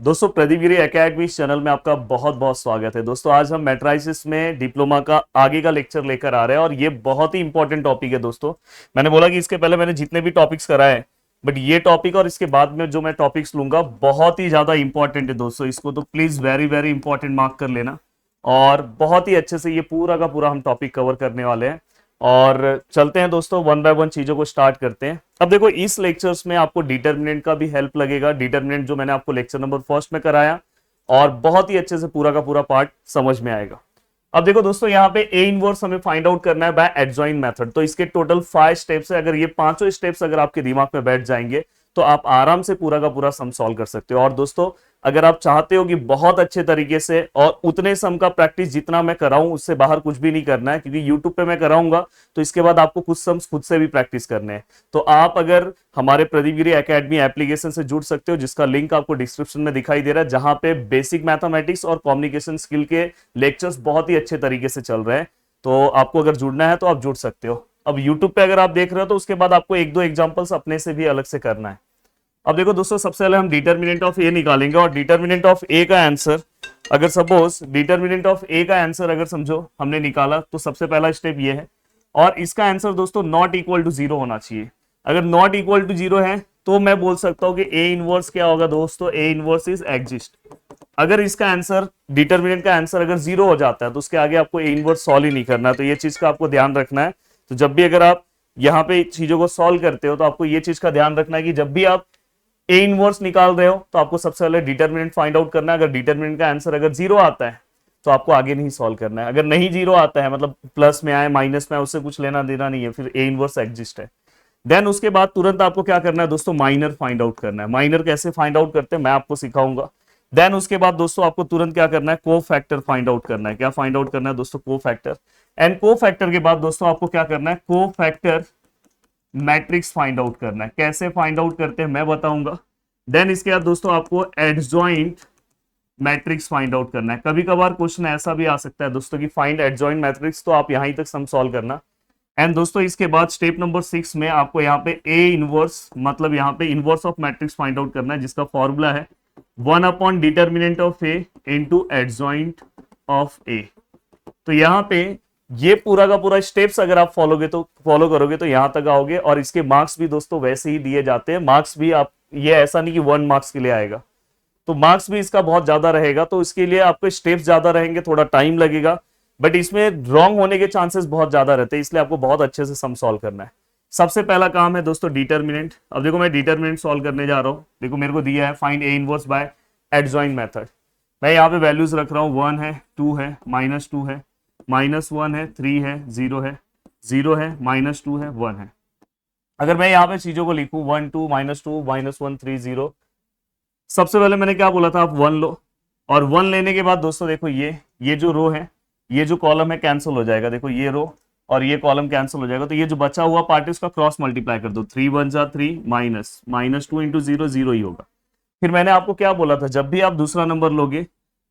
दोस्तों प्रदीप गिरी academy channel में आपका बहुत बहुत स्वागत है। दोस्तों आज हम मैट्राइसिस में डिप्लोमा का आगे का लेक्चर लेकर आ रहे हैं और ये बहुत ही इंपॉर्टेंट टॉपिक है। दोस्तों मैंने बोला कि इसके पहले मैंने जितने भी टॉपिक्स कराए, बट ये टॉपिक और इसके बाद में जो मैं टॉपिक्स लूंगा बहुत ही ज्यादा इंपॉर्टेंट है। दोस्तों इसको तो please very very important mark कर लेना और बहुत ही अच्छे से ये पूरा का पूरा हम टॉपिक कवर करने वाले हैं। और चलते हैं दोस्तों, वन बाय वन चीजों को स्टार्ट करते हैं। अब देखो इस लेक्चर्स में आपको डिटर्मिनेंट का भी हेल्प लगेगा। डिटर्मिनेंट जो मैंने आपको लेक्चर नंबर फर्स्ट में कराया और बहुत ही अच्छे से पूरा का पूरा पार्ट समझ में आएगा। अब देखो दोस्तों यहाँ पे ए इनवर्स हमें फाइंड आउट करना है बाय एडजॉइन मेथड। तो इसके टोटल 5 स्टेप्स है। अगर ये पांचों स्टेप्स अगर आपके दिमाग में बैठ जाएंगे तो आप आराम से पूरा का पूरा सम सॉल्व कर सकते हो। और दोस्तों अगर आप चाहते हो कि बहुत अच्छे तरीके से और उतने सम का प्रैक्टिस जितना मैं कराऊं उससे बाहर कुछ भी नहीं करना है, क्योंकि यूट्यूब पे मैं कराऊंगा तो इसके बाद आपको कुछ सम्स खुद से भी प्रैक्टिस करने हैं। तो आप अगर हमारे प्रदीप गिरी एकेडमी एप्लीकेशन से जुड़ सकते हो, जिसका लिंक आपको डिस्क्रिप्शन में दिखाई दे रहा है, जहां पे बेसिक मैथमेटिक्स और कम्युनिकेशन स्किल के लेक्चर्स बहुत ही अच्छे तरीके से चल रहे हैं। तो आपको अगर जुड़ना है तो आप जुड़ सकते हो। अब यूट्यूब पे अगर आप देख रहे हो तो उसके बाद आपको एक दो एग्जांपल्स अपने से भी अलग से करना है। अब देखो दोस्तों सबसे पहले हम डिटर्मिनेंट ऑफ ए निकालेंगे और डिटर्मिनेंट ऑफ ए का आंसर, अगर सपोज डिटर्मिनेंट ऑफ ए का आंसर अगर समझो हमने निकाला तो सबसे पहला स्टेप ये है। और इसका आंसर दोस्तों नॉट इक्वल टू जीरो होना चाहिए। अगर नॉट इक्वल टू जीरो है तो मैं बोल सकता हूं कि ए इनवर्स क्या होगा दोस्तों, ए इनवर्स इज एग्जिस्ट। अगर इसका आंसर डिटर्मिनेंट का आंसर अगर जीरो हो जाता है तो उसके आगे आपको ए इनवर्स सॉल्व ही नहीं करना है। तो ये चीज का आपको ध्यान रखना है। तो जब भी अगर आप यहाँ पे चीजों को सॉल्व करते हो तो आपको ये चीज का ध्यान रखना है कि जब भी आप ए इनवर्स निकाल रहे हो तो आपको सबसे पहले डिटर्मिनेंट फाइंड आउट करना है। अगर डिटर्मिनेंट का आंसर अगर जीरो आता है तो आपको आगे नहीं सॉल्व करना है। अगर नहीं जीरो आता है मतलब प्लस में आए माइनस में आए उससे कुछ लेना देना नहीं है, फिर ए इनवर्स एग्जिस्ट है। देन उसके बाद तुरंत आपको क्या करना है दोस्तों, माइनर फाइंड आउट करना है। माइनर कैसे फाइंड आउट करते हैं मैं आपको सिखाऊंगा। देन उसके बाद दोस्तों आपको तुरंत क्या करना है, को फैक्टर फाइंड आउट करना है। क्या फाइंड आउट करना है दोस्तों, को फैक्टर। एंड को फैक्टर के बाद दोस्तों आपको क्या करना है, को फैक्टर मैट्रिक्स फाइंड आउट करना है। कैसे फाइंड आउट करते हैं मैं बताऊंगा। देन इसके बाद दोस्तों आपको एडजॉइंट मैट्रिक्स फाइंड आउट करना है। कभी कभार क्वेश्चन ऐसा भी आ सकता है दोस्तों कि फाइंड एडजॉइंट मैट्रिक्स, तो आप यहां तक सम सॉल्व करना। एंड दोस्तों इसके बाद स्टेप नंबर 6 में आपको यहाँ पे ए इनवर्स मतलब यहाँ पे inverse of matrix find out करना है, जिसका फॉर्मूला है 1 upon determinant of A into adjoint of A. तो यहाँ पे ये पूरा का पूरा स्टेप्स अगर आप फॉलो करोगे तो यहां तक आओगे। और इसके मार्क्स भी दोस्तों वैसे ही दिए जाते हैं। मार्क्स भी आप, ये ऐसा नहीं कि 1 मार्क्स के लिए आएगा, तो मार्क्स भी इसका बहुत ज्यादा रहेगा। तो इसके लिए आपके स्टेप्स ज्यादा रहेंगे, थोड़ा टाइम लगेगा, बट इसमें रॉन्ग होने के चांसेस बहुत ज्यादा रहते हैं, इसलिए आपको बहुत अच्छे से सम सॉल्व करना है। सबसे पहला काम है दोस्तों डिटर्मिनेंट। अब देखो मैं डिटर्मिनेंट सॉल्व करने जा रहा हूं। देखो मेरे को दिया है find A inverse by adjoint method. मैं यहाँ पे वैल्यूज रख रहा हूँ, 1 है, 2 है, -2 है, -1 है, 3 है, 0 है, 0 है, -2 है, 1 है। अगर मैं यहाँ पे चीजों को लिखूं 1 2 -2 -1 3 0, सबसे पहले मैंने क्या बोला था, आप 1 लो। और 1 लेने के बाद दोस्तों देखो ये जो रो है, ये जो कॉलम है कैंसिल हो जाएगा। देखो ये रो और ये कॉलम कैंसिल हो जाएगा। तो ये जो बचा हुआ पार्ट है उसका क्रॉस मल्टीप्लाई कर दो। 3 1 जा 3 -2 इंटू 0 0 ही होगा। फिर मैंने आपको क्या बोला था, जब भी आप दूसरा नंबर लोगे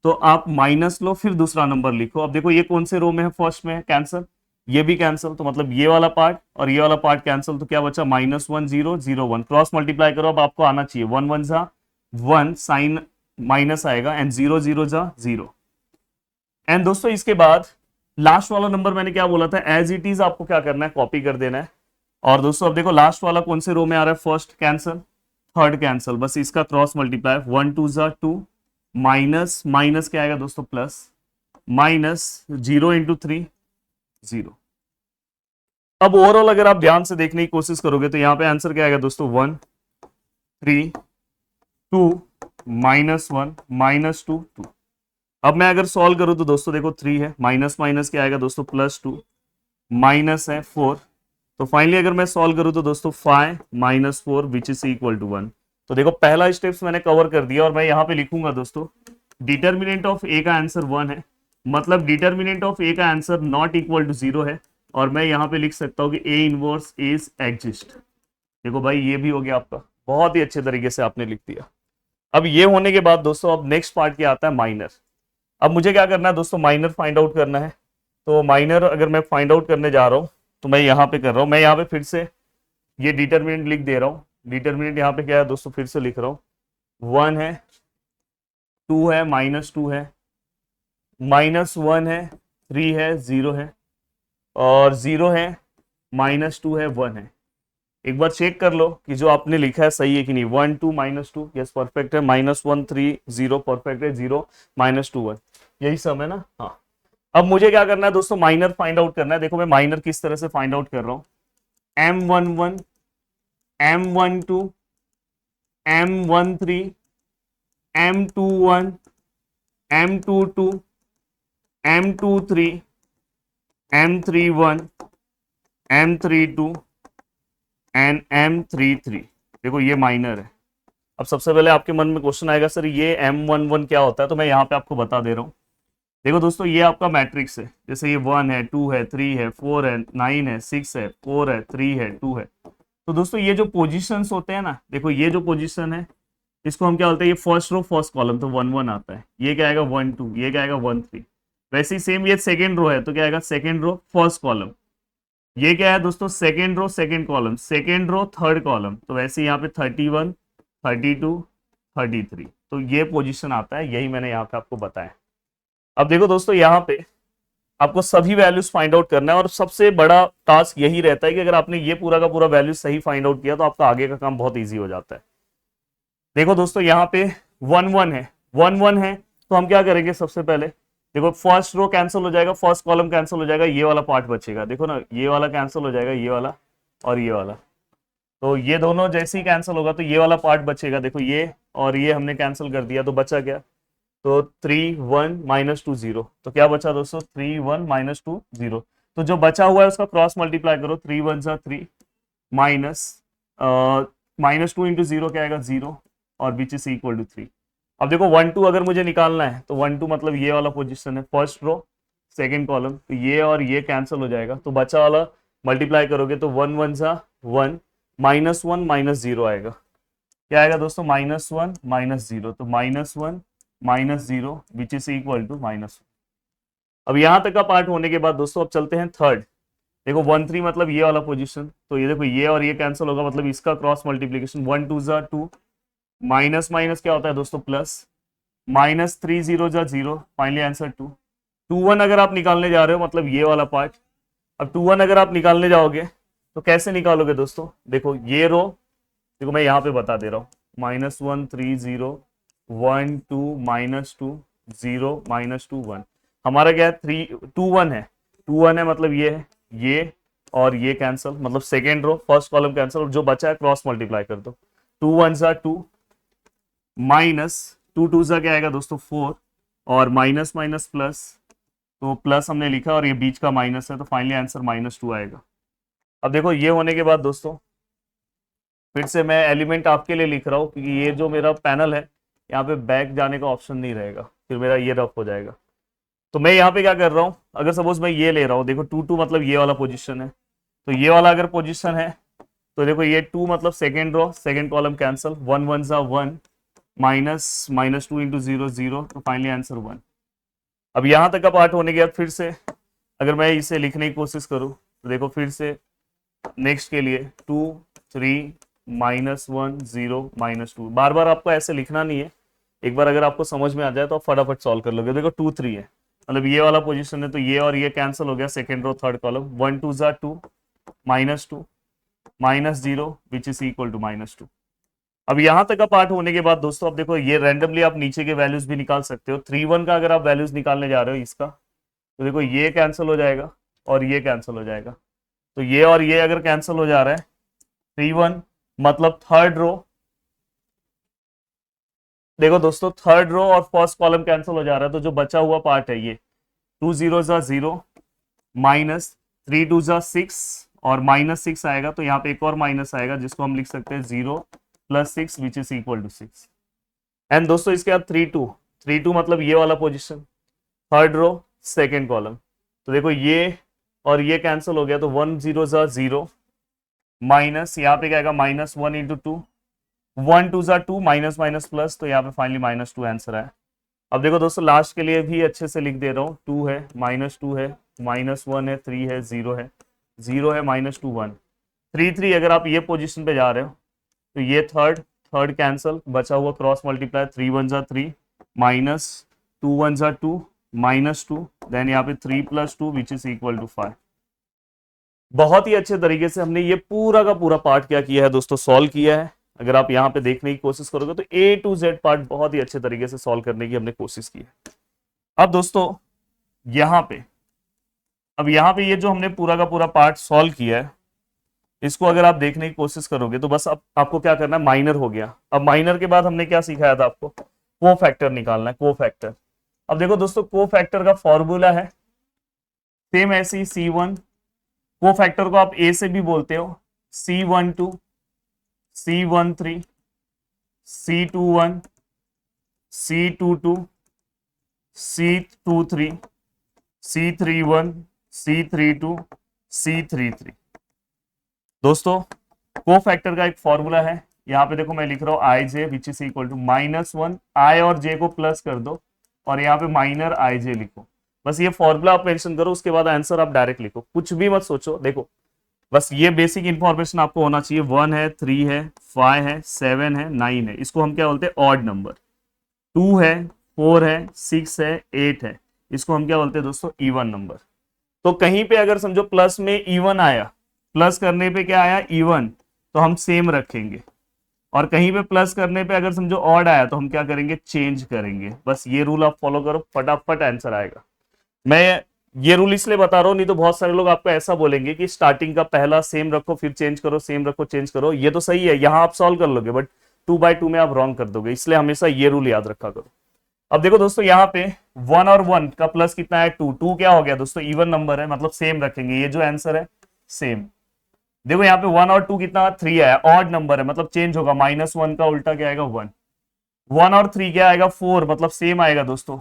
तो आप माइनस लो फिर दूसरा नंबर लिखो। अब देखो ये कौन से रो में है, फर्स्ट में है, कैंसिल, ये भी कैंसिल, तो मतलब ये वाला पार्ट और ये वाला पार्ट कैंसिल। तो क्या बचा, -1 0 0 1, क्रॉस मल्टीप्लाई करो। अब आपको आना चाहिए 1 1 जा 1, साइन माइनस आएगा, एंड 0 0 जा 0। एंड दोस्तों इसके बाद लास्ट वाला नंबर मैंने क्या बोला था, एज इट इज आपको क्या करना है, कॉपी कर देना है। और दोस्तों अब देखो लास्ट वाला कौन से रो में आ रहा है, फर्स्ट कैंसिल, थर्ड कैंसिल, बस इसका क्रॉस मल्टीप्लाई, 1 2 जा 2, माइनस माइनस क्या आएगा दोस्तों, प्लस, -0 इंटू 3 0। अब ओवरऑल अगर आप ध्यान से देखने की कोशिश करोगे तो यहाँ पे आंसर क्या आएगा दोस्तों, 1 3 2 -1 -2 2। अब मैं अगर सॉल्व करूं तो दोस्तों देखो 3 है, माइनस माइनस क्या आएगा दोस्तों, +2, माइनस है 4। तो फाइनली अगर मैं सॉल्व करूं तो दोस्तों 5 -4 विच इज इक्वल टू 1। तो देखो पहला स्टेप्स मैंने कवर कर दिया। और मैं यहाँ पे लिखूंगा दोस्तों डिटर्मिनेंट ऑफ ए का आंसर 1 है, मतलब डिटर्मिनेंट ऑफ ए का आंसर नॉट इक्वल टू 0 है। और मैं यहाँ पे लिख सकता हूँ कि ए इनवर्स इज एग्जिस्ट। देखो भाई ये भी हो गया आपका, बहुत ही अच्छे तरीके से आपने लिख दिया। अब ये होने के बाद दोस्तों अब नेक्स्ट पार्ट क्या आता है, माइनर। अब मुझे क्या करना है दोस्तों, माइनर फाइंड आउट करना है। तो माइनर अगर मैं फाइंड आउट करने जा रहा हूँ तो मैं यहाँ पे कर रहा हूँ, मैं यहाँ पे फिर से ये डिटर्मिनेंट लिख दे रहा हूँ। डिटर्मिनेंट यहाँ पे क्या है दोस्तों, फिर से लिख रहा हूँ, 1 है, 2 है, -2 है, -1 है, 3 है, 0 है, और 0 है, -2 है, 1 है। एक बार चेक कर लो कि जो आपने लिखा है सही है कि नहीं। 1 2 -2, यस परफेक्ट है। -1 3 0 परफेक्ट है। 0 -2 1, यही सम है ना। हाँ, अब मुझे क्या करना है दोस्तों, माइनर फाइंड आउट करना है। देखो मैं माइनर किस तरह से फाइंड आउट कर रहा हूँ। M11, M12, M13, M21, M22, M23, M31, M32 and M33। देखो ये माइनर है। अब सबसे पहले आपके मन में क्वेश्चन आएगा, सर ये M11 क्या होता है, तो मैं यहाँ पे आपको बता दे रहा हूँ। देखो दोस्तों, ये आपका मैट्रिक्स है। जैसे ये 1 है, 2 है, 3 है, 4 है, 9 है, 6 है, 4 है, 3 है, 2 है। तो दोस्तों ये जो पोजीशंस होते हैं ना, देखो ये जो पोजीशन है इसको हम क्या बोलते हैं, ये फर्स्ट रो फर्स्ट कॉलम, तो 1 1 आता है। ये क्या आएगा 1 2, ये क्या आएगा 1 3। वैसे ही सेम ये सेकेंड रो है, तो क्या आएगा सेकेंड रो फर्स्ट कॉलम। ये क्या है दोस्तों, second row second column, second row third column. तो वैसे यहाँ पे 31, 32, 33, तो ये पोजीशन आता है। यही मैंने यहाँ पे आपको बताया। अब देखो दोस्तों, यहाँ पे आपको सभी वैल्यूज फाइंड आउट करना है, और सबसे बड़ा टास्क यही रहता है कि अगर आपने ये पूरा का पूरा वैल्यू सही फाइंड आउट किया तो आपका आगे का काम बहुत ईजी हो जाता है। देखो दोस्तों, यहाँ पे 1 1 है, 1 1 है, तो हम क्या करेंगे सबसे पहले, देखो फर्स्ट रो कैंसिल हो जाएगा, फर्स्ट कॉलम कैंसिल हो जाएगा, ये वाला पार्ट बचेगा। देखो ना, ये वाला कैंसिल हो जाएगा, ये वाला और ये वाला। तो ये दोनों जैसे ही कैंसिल होगा तो ये वाला पार्ट बचेगा। देखो ये और ये हमने कैंसिल कर दिया, तो बचा क्या, तो 3 1 -2 0। तो क्या बचा दोस्तों, 3 1 -2 0। तो जो बचा हुआ है उसका क्रॉस मल्टीप्लाई करो, 3 1 जा 3, माइनस -2 इंटू 0 क्या आएगा 0, और विच इज इक्वल टू 3। अब देखो 1 2 अगर मुझे निकालना है तो 1 2 मतलब ये वाला पोजीशन है, फर्स्ट रो सेकेंड कॉलम, तो ये और ये कैंसिल हो जाएगा। तो बचा वाला मल्टीप्लाई करोगे तो 1 1 जा 1, -1 -0 आएगा। क्या आएगा दोस्तों, -1 -0, तो -1 -0 विच इज इक्वल टू -1। अब यहां तक का पार्ट होने के बाद दोस्तों अब चलते हैं थर्ड। देखो 1 3 मतलब ये वाला पोजीशन, तो ये देखो ये और ये कैंसिल होगा, मतलब इसका क्रॉस मल्टीप्लीकेशन, 1 2 जा 2, माइनस माइनस क्या होता है दोस्तों प्लस, -3 0 जा 0, फाइनली आंसर 2। 2 1 अगर आप निकालने जा रहे हो मतलब ये वाला पार्ट। अब 2 1 अगर आप निकालने जाओगे तो कैसे निकालोगे दोस्तों, देखो ये रो, देखो मैं यहाँ पे बता दे रहा हूँ, -1 3 0 1 2 -2 0 -2 1। हमारा क्या है 3 2 1 है, 2 1 है मतलब ये है, ये और ये कैंसिल, मतलब second row first column cancel, और जो बचा है क्रॉस मल्टीप्लाई कर दो। 2 1 जा 2, -2 2 जा क्या आएगा दोस्तों 4, और माइनस माइनस प्लस, तो प्लस हमने लिखा और ये बीच का माइनस है, तो फाइनली आंसर -2 आएगा। अब देखो ये होने के बाद दोस्तों फिर से मैं एलिमेंट आपके लिए लिख रहा हूँ, क्योंकि ये जो मेरा पैनल है यहाँ पे बैक जाने का ऑप्शन नहीं रहेगा, फिर मेरा ये रफ हो जाएगा। तो मैं यहाँ पे क्या कर रहा हूँ, अगर सपोज मैं ये ले रहा हूँ, देखो 2 2 मतलब ये वाला पोजीशन है, तो ये वाला अगर पोजीशन है तो देखो ये 2 मतलब second row second column cancel, 1 1 जा 1, -2 इंटू 0 0, तो फाइनली आंसर 1। अब यहाँ तक का पार्ट होने के बाद फिर से अगर मैं इसे लिखने की कोशिश करूँ तो देखो फिर से नेक्स्ट के लिए 2 3 -1 0 -2, बार बार आपको ऐसे लिखना नहीं है, एक बार अगर आपको समझ में आ जाए तो आप फटाफट सॉल्व कर लोगे। देखो 2 3 है, मतलब ये वाला पोजीशन है, तो ये और ये कैंसिल हो गया, सेकेंड रो थर्ड कॉलम, 1 2 जा 2, -2 -0 विच इज इक्वल टू -2। अब यहां तक का पार्ट होने के बाद दोस्तों अब देखो ये रैंडमली आप नीचे के वैल्यूज भी निकाल सकते हो। 3 1 का अगर आप वैल्यूज निकालने जा रहे हो इसका, तो देखो ये कैंसिल हो जाएगा और ये कैंसिल हो जाएगा, तो ये और ये अगर कैंसिल हो जा रहा है, 3 1 मतलब थर्ड रो, देखो दोस्तों थर्ड रो और फर्स्ट कॉलम कैंसिल हो जा रहा है, तो जो बचा हुआ पार्ट है ये 2 0 जा 0, -3 2 जा 6, और -6 आएगा, तो यहाँ पे एक और माइनस आएगा जिसको हम लिख सकते हैं 0 + 6 which is equal to 6। And दोस्तों इसके बाद 3 2 मतलब ये वाला position, third row second column, तो देखो ये और ये कैंसिल हो गया, तो 1 0 जा 0, माइनस यहाँ पे क्या आएगा -1 इंटू 2, 1 2 जा 2, माइनस माइनस प्लस, तो यहाँ पे फाइनली -2 आंसर है। अब देखो दोस्तों लास्ट के लिए भी अच्छे से लिख दे रहा हूँ, 2 है -2 है -1 है 3 है 0 है 0 है -2 1, 3 3 अगर आप ये पोजीशन पे जा रहे हो तो ये थर्ड कैंसिल, बचा हुआ क्रॉस मल्टीप्लाई, 3 1 जा 3, माइनस 2 1 2 -2, देन यहाँ पे 3 + 2 विच इज इक्वल टू 5। बहुत ही अच्छे तरीके से हमने ये पूरा का पूरा पार्ट क्या किया है दोस्तों, सॉल्व किया है। अगर आप यहाँ पे देखने की कोशिश करोगे तो A to Z पार्ट बहुत ही अच्छे तरीके से सॉल्व करने की हमने कोशिश की है। अब दोस्तों यहाँ पे, अब यहाँ पे ये जो हमने पूरा का पूरा पार्ट सॉल्व किया है, इसको अगर आप देखने की कोशिश करोगे तो बस अब आपको क्या करना है, माइनर हो गया। अब माइनर के बाद हमने क्या सिखाया था आपको, को फैक्टर निकालना है, को फैक्टर। अब देखो दोस्तों, को फैक्टर का फॉर्मूला है सेम ऐसे ही C1, को फैक्टर को आप ए से भी बोलते हो, C12 C13 C21 C22 C23 C31 C32 C33। दोस्तों को फैक्टर का एक फॉर्मूला है, यहाँ पे देखो मैं लिख रहा हूँ आई जे विच इज इक्वल टू -1, आई और जे को प्लस कर दो और यहाँ पे माइनर आई जे लिखो। बस ये फॉर्मूला आप मेंशन करो, उसके बाद आंसर आप डायरेक्ट लिखो, कुछ भी मत सोचो। देखो बस ये बेसिक इंफॉर्मेशन आपको होना चाहिए। 1 है, 3 है, 5 है, 7 है, 9 है, इसको हम क्या बोलते हैं, ऑड नंबर। 2 है, 4 है, 6 है, 8 है, इसको हम क्या बोलते हैं दोस्तों, इवन नंबर। तो कहीं पे अगर समझो प्लस में इवन आया, प्लस करने पे क्या आया, इवन, तो हम सेम रखेंगे। और कहीं पे प्लस करने पे अगर समझो ऑड आया तो हम क्या करेंगे, चेंज करेंगे। बस ये रूल आप फॉलो करो, फटाफट आंसर आएगा। मैं ये रूल इसलिए बता रहा हूँ, नहीं तो बहुत सारे लोग आपको ऐसा बोलेंगे कि स्टार्टिंग का पहला सेम रखो फिर चेंज करो, सेम रखो चेंज करो। ये तो सही है, यहाँ आप सॉल्व कर लोगे, बट 2/2 में आप रॉन्ग कर दोगे, इसलिए हमेशा ये रूल याद रखा करो। अब देखो दोस्तों, यहाँ पे 1 और 1 का प्लस कितना है, 2। 2 क्या हो गया दोस्तों, इवन नंबर है, मतलब सेम रखेंगे। ये जो आंसर है सेम। देखो यहाँ पे 1 और 2 कितना, 3 आया, ऑड नंबर है, मतलब चेंज होगा। -1 का उल्टा क्या आएगा, 1। 1 और 3 क्या आएगा, 4, मतलब सेम आएगा दोस्तों।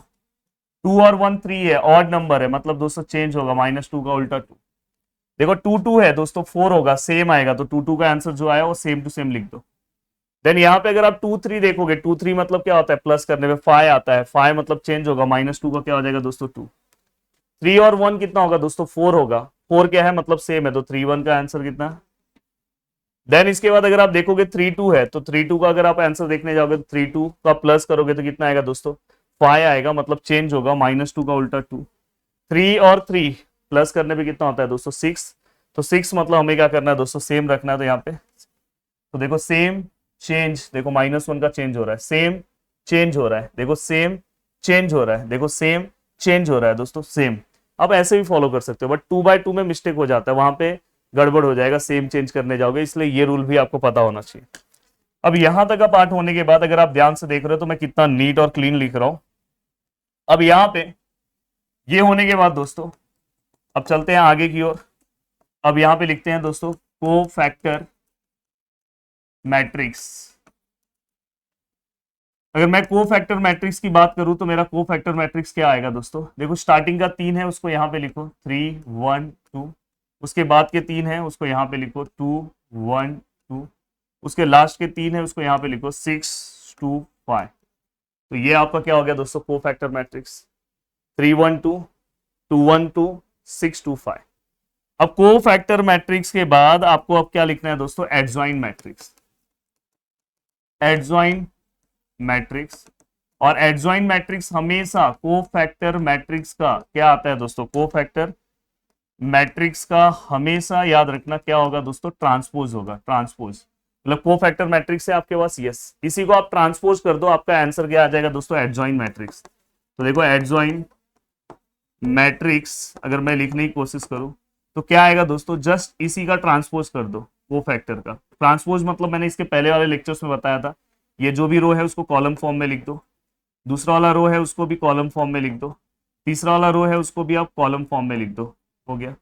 2 और 1 3 है, ऑड नंबर है, मतलब दोस्तों चेंज होगा, -2 का उल्टा 2। देखो 2 2 है दोस्तों, 4 होगा, सेम आएगा, तो 2 2 का आंसर जो आया वो सेम टू सेम लिख दो। देन यहाँ पे अगर आप 2 3 देखोगे, 2 3 मतलब क्या होता है, प्लस करने में 5 आता है, 5 मतलब चेंज होगा, -2 का क्या हो जाएगा दोस्तों, 2। 3 और 1 कितना होगा दोस्तों, 4 होगा, 4 क्या है, मतलब सेम है, तो 3 1 का आंसर कितना। देन इसके बाद अगर आप देखोगे 3 2 है, तो 3 2 का अगर आप आंसर देखने जाओगे तो 3 2 का प्लस करोगे तो कितना आएगा दोस्तों, 5 आएगा, मतलब चेंज होगा, -2 का उल्टा 2। 3 और 3 प्लस करने पे कितना होता है दोस्तों, 6। तो 6 मतलब हमें क्या करना है दोस्तों, सेम रखना है। तो यहाँ पे तो देखो सेम चेंज, देखो -1 का चेंज हो रहा है, सेम चेंज हो रहा है, देखो सेम चेंज हो रहा है, देखो सेम चेंज हो रहा है दोस्तों, सेम। आप ऐसे भी फॉलो कर सकते हो, बट 2/2 में मिस्टेक हो जाता है, वहां पे गड़बड़ हो जाएगा, सेम चेंज करने जाओगे, इसलिए ये रूल भी आपको पता होना चाहिए। अब यहां तक का पार्ट होने के बाद अगर आप ध्यान से देख रहे हो तो मैं कितना नीट और क्लीन लिख रहा हूं। अब यहां पे ये होने के बाद दोस्तों अब चलते हैं आगे की ओर। अब यहां पे लिखते हैं दोस्तों को फैक्टर मैट्रिक्स। अगर मैं को फैक्टर मैट्रिक्स की बात करूं तो मेरा को फैक्टर मैट्रिक्स क्या आएगा दोस्तों, देखो स्टार्टिंग का 3 है उसको यहां पे लिखो 3 1 2, उसके बाद के 3 है उसको यहां पे लिखो 2 1 2, उसके लास्ट के 3 है उसको यहां पे लिखो 6 2 5। तो ये आपका क्या हो गया दोस्तों, को फैक्टर मैट्रिक्स 3 1 2 2 1 2 6 2 5। अब को फैक्टर मैट्रिक्स के बाद आपको अब क्या लिखना है दोस्तों, एडजॉइन मैट्रिक्स। एडजॉइन मैट्रिक्स, और एडजॉइन मैट्रिक्स हमेशा को फैक्टर मैट्रिक्स का क्या आता है दोस्तों, को फैक्टर मैट्रिक्स का हमेशा याद रखना क्या होगा दोस्तों, ट्रांसपोज होगा। ट्रांसपोज मतलब को फैक्टर मैट्रिक्स है आपके पास, यस, इसी को आप ट्रांसपोज कर दो, आपका आंसर क्या आ जाएगा दोस्तों, एडजॉइन मैट्रिक्स। तो देखो एडजॉइन मैट्रिक्स अगर मैं लिखने की कोशिश करूं तो क्या आएगा दोस्तों, जस्ट इसी का ट्रांसपोज कर दो। को फैक्टर का ट्रांसपोज मतलब मैंने इसके पहले वाले लेक्चर्स में बताया था, ये जो भी रो है उसको कॉलम फॉर्म में लिख दो, दूसरा वाला रो है उसको भी कॉलम फॉर्म में लिख दो, तीसरा वाला रो है उसको भी आप कॉलम फॉर्म में लिख दो, हो गया।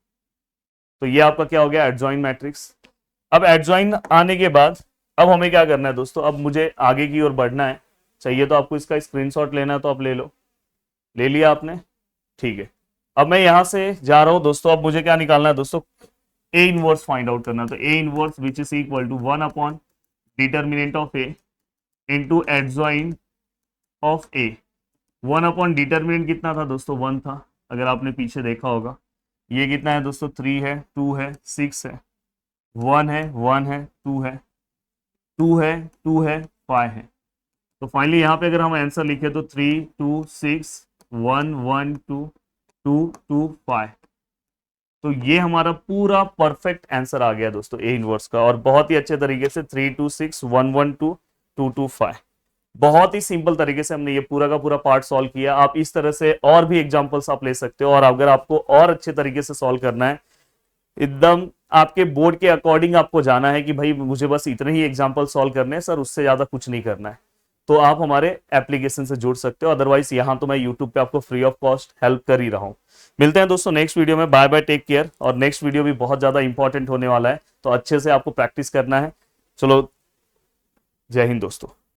तो ये आपका क्या हो गया, एडजॉइन मैट्रिक्स। अब एडजॉइन आने के बाद अब हमें क्या करना है दोस्तों, अब मुझे आगे की ओर बढ़ना है। चाहिए तो आपको इसका स्क्रीनशॉट लेना है तो आप ले लो, ले लिया आपने, ठीक है। अब मैं यहां से जा रहा हूं दोस्तों, अब मुझे क्या निकालना है दोस्तों, ए इनवर्स फाइंड आउट करना है। तो a inverse which is equal to 1 upon determinant of A into adjoint of a. 1 upon determinant कितना था दोस्तों, 1 था, अगर आपने पीछे देखा होगा। ये कितना है दोस्तों, 3 है, 2 है, 6 है, 1 है, 1 है, 2 है, 2 है, 2 है, 5 है। तो फाइनली यहाँ पे अगर हम आंसर लिखे तो 3 2 6 1 1 2 2 2 5, तो ये हमारा पूरा परफेक्ट आंसर आ गया दोस्तों ए इनवर्स का। और बहुत ही अच्छे तरीके से 3 2 6 1 1 2 2 2 5, बहुत ही सिंपल तरीके से हमने ये पूरा का पूरा पार्ट सॉल्व किया। आप इस तरह से और भी एग्जांपल्स आप ले सकते हो, और अगर आपको और अच्छे तरीके से सॉल्व करना है, एकदम आपके बोर्ड के अकॉर्डिंग आपको जाना है कि भाई मुझे बस इतने ही एग्जांपल सॉल्व करने हैं सर, उससे ज्यादा कुछ नहीं करना है, तो आप हमारे एप्लीकेशन से जुड़ सकते हो। अदरवाइज यहाँ तो मैं यूट्यूब पे आपको फ्री ऑफ कॉस्ट हेल्प कर ही रहा हूँ। मिलते हैं दोस्तों नेक्स्ट वीडियो में। Bye bye, take care. और नेक्स्ट वीडियो भी बहुत ज्यादा इंपॉर्टेंट होने वाला है, तो अच्छे से आपको प्रैक्टिस करना है। चलो, जय हिंद दोस्तों।